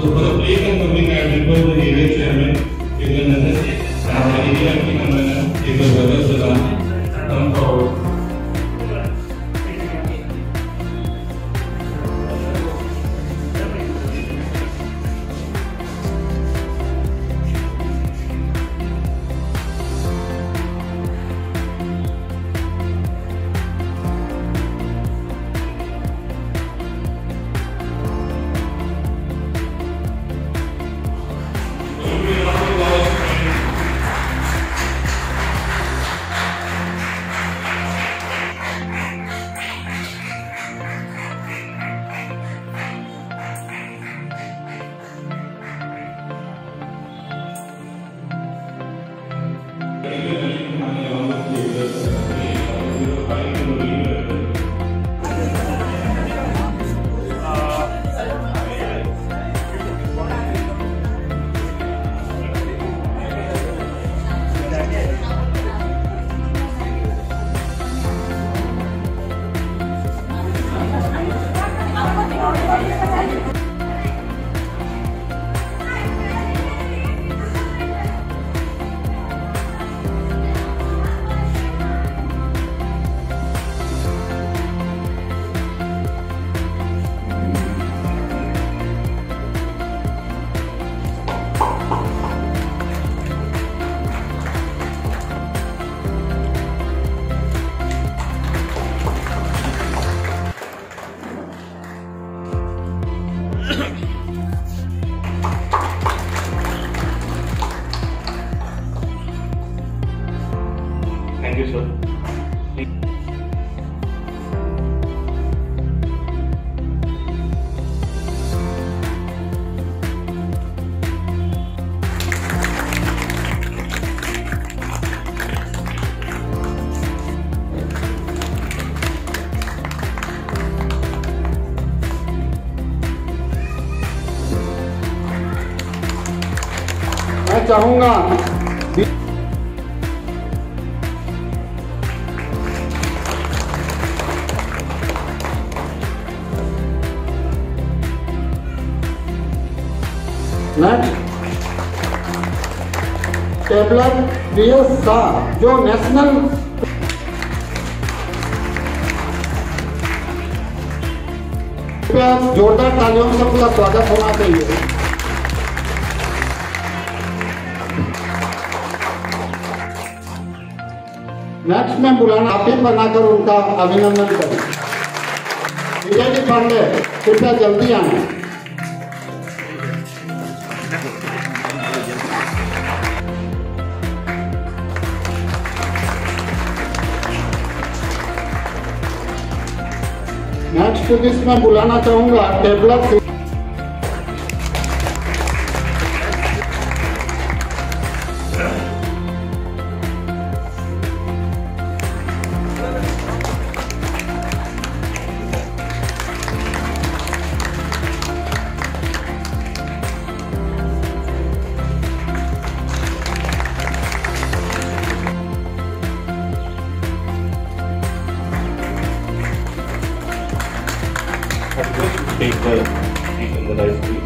So for the plate and covering, I request the area chairman, Eagle Nazar, and the area team member, Eagle Brother Salam, come forward. Thank you, sir. मैं चाहूंगा next tabular PS Shah जो national जोरदार तालियों से पूरा स्वागत होना चाहिए। नेक्स्ट में बुलाना आफिफ बनाकर उनका अभिनंदन करें। विजय जी पांडे कृपया जल्दी आए। नेक्स्ट जिसमें बुलाना चाहूंगा tabular take the seat in the right place.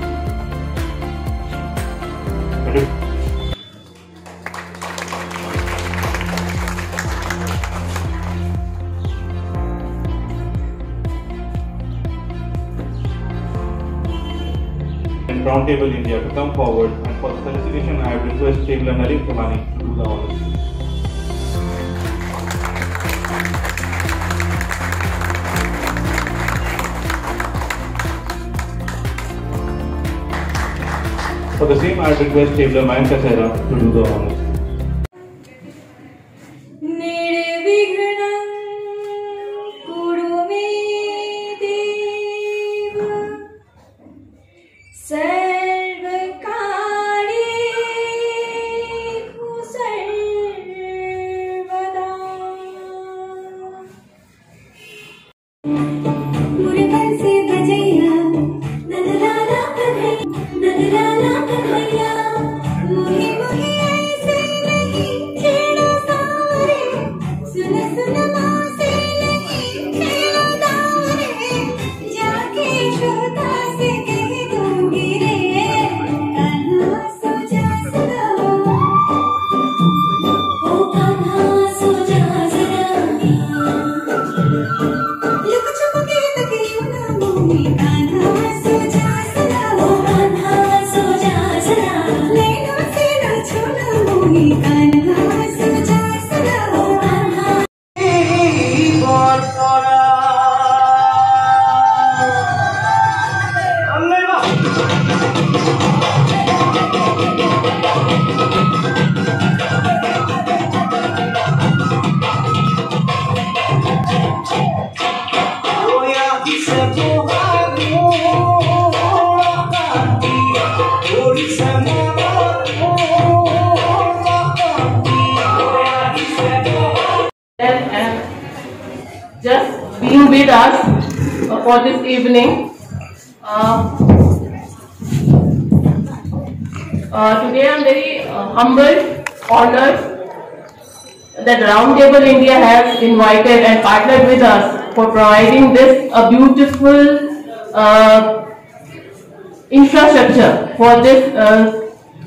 And Roundtable India to come forward, and for the felicitation I would request Table and Arif Khemani to do the honors. For the same, I request Table Mayank Kasera to do the honors. with us for this evening. Today I am very humbled, honored that Roundtable India has invited and partnered with us for providing this a beautiful infrastructure for this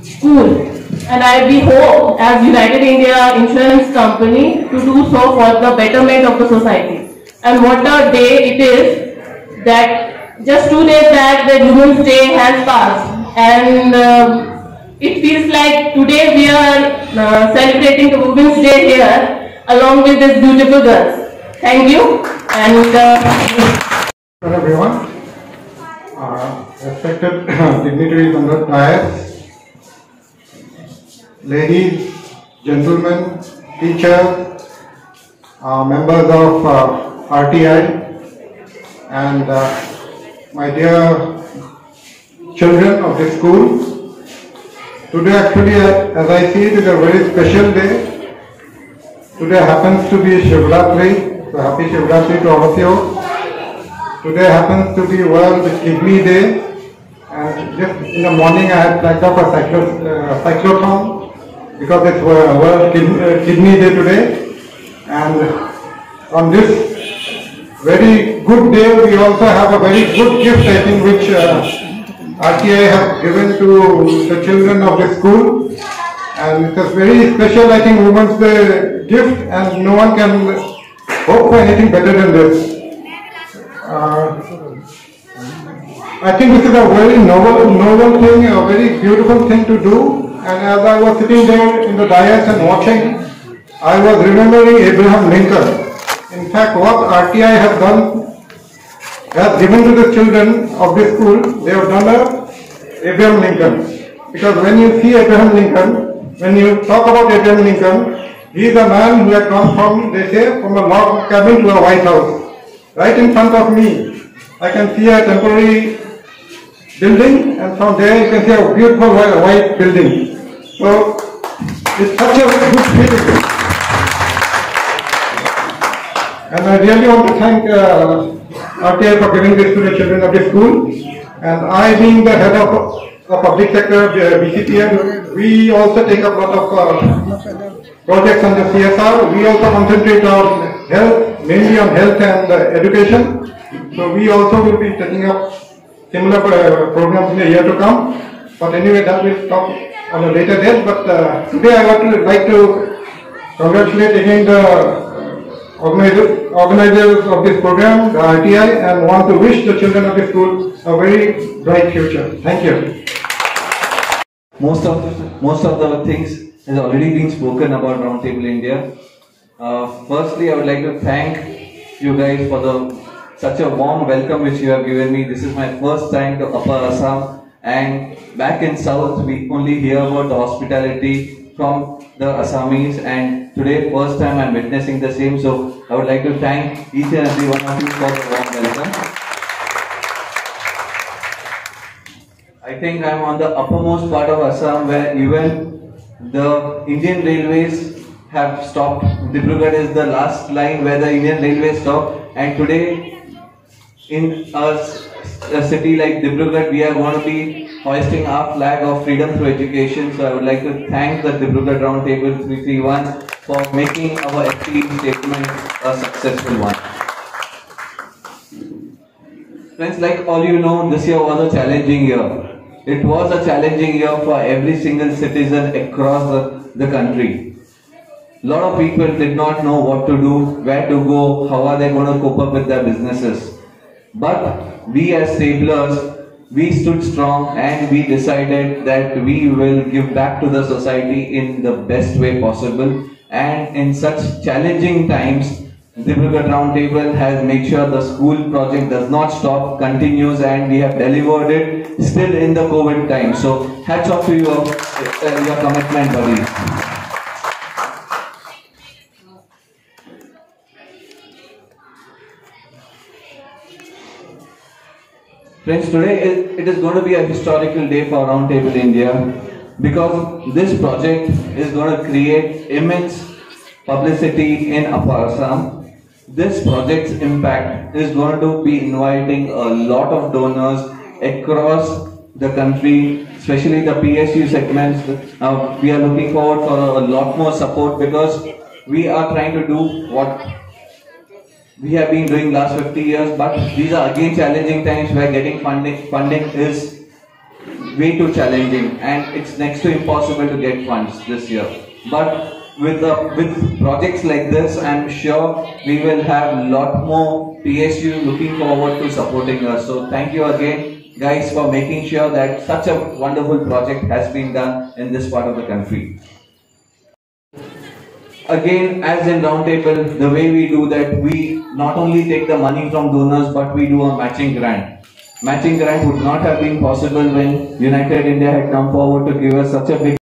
school. And we hope as United India Insurance Company to do so for the betterment of the society. And what a day it is that just 2 days back the Women's Day has passed, and it feels like today we are celebrating the Women's Day here along with these beautiful girls. Thank you. And hello everyone, respected dignitaries on the dais, ladies, gentlemen, teachers, members of RTI, and my dear children of this school. Today actually, as I see it, is a very special day. Today happens to be Shivratri, so happy Shivratri to all of you. Today happens to be World Kidney Day, and just in the morning I had planned up a cyclotron because it's World Kidney Day today. And on this very good day, we also have a very good gift, I think, which RTI has given to the children of the school, and it's a very special, I think, Women's Day gift, and no one can hope for anything better than this. I think this is a very novel thing, a very beautiful thing to do, and as I was sitting there in the dais and watching, I was remembering Abraham Lincoln. In fact, what RTI has done, has given to the children of this school, they have done Abraham Lincoln. Because when you see Abraham Lincoln, when you talk about Abraham Lincoln, he is a man who had come from, they say, from a log cabin to a White House. Right in front of me, I can see a temporary building, and from there you can see a beautiful white building. So, it's such a good feeling. And I really want to thank RTI for giving this to the children of the school. And I, being the head of the public sector, BCPM, we also take up a lot of projects on the CSR. We also concentrate on health, mainly on health and education. So we also will be taking up similar programs in the year to come. But anyway, that will talk on a later date. But today I would like to congratulate again the organizers of this program, the RTI, and want to wish the children of the school a very bright future. Thank you. Most of the things has already been spoken about Roundtable India. Firstly, I would like to thank you guys for such a warm welcome which you have given me. This is my first time to Upper Assam, and back in South we only hear about the hospitality from the Assamese, and today first time I am witnessing the same. So I would like to thank each and every one of you for the warm welcome. I think I am on the uppermost part of Assam where even the Indian Railways have stopped. Dibrugarh is the last line where the Indian Railways stop, and today in a city like Dibrugarh we are going to be hoisting our flag of freedom through education. So I would like to thank the Dibrugarh Roundtable 331 for making our FT statement a successful one. Friends, like all you know, this year was a challenging year. It was a challenging year for every single citizen across the country. A lot of people did not know what to do, where to go, how are they going to cope up with their businesses. But we as stablers, we stood strong and we decided that we will give back to the society in the best way possible. And in such challenging times, Dibrugarh Roundtable has made sure the school project does not stop, continues, and we have delivered it still in the COVID time. So hats off to your commitment, buddies. Friends, today it is going to be a historical day for Roundtable India because this project is going to create immense publicity in Upper Assam. this project's impact is going to be inviting a lot of donors across the country, especially the PSU segments. We are looking forward for a lot more support, because we are trying to do what we have been doing last 50 years, but these are again challenging times where getting funding is way too challenging, and it's next to impossible to get funds this year. But with projects like this, I'm sure we will have a lot more PSU looking forward to supporting us. So thank you again, guys, for making sure that such a wonderful project has been done in this part of the country. Again, as in Roundtable, the way we do that, we not only take the money from donors, but we do a matching grant. Matching grant would not have been possible when United India had come forward to give us such a big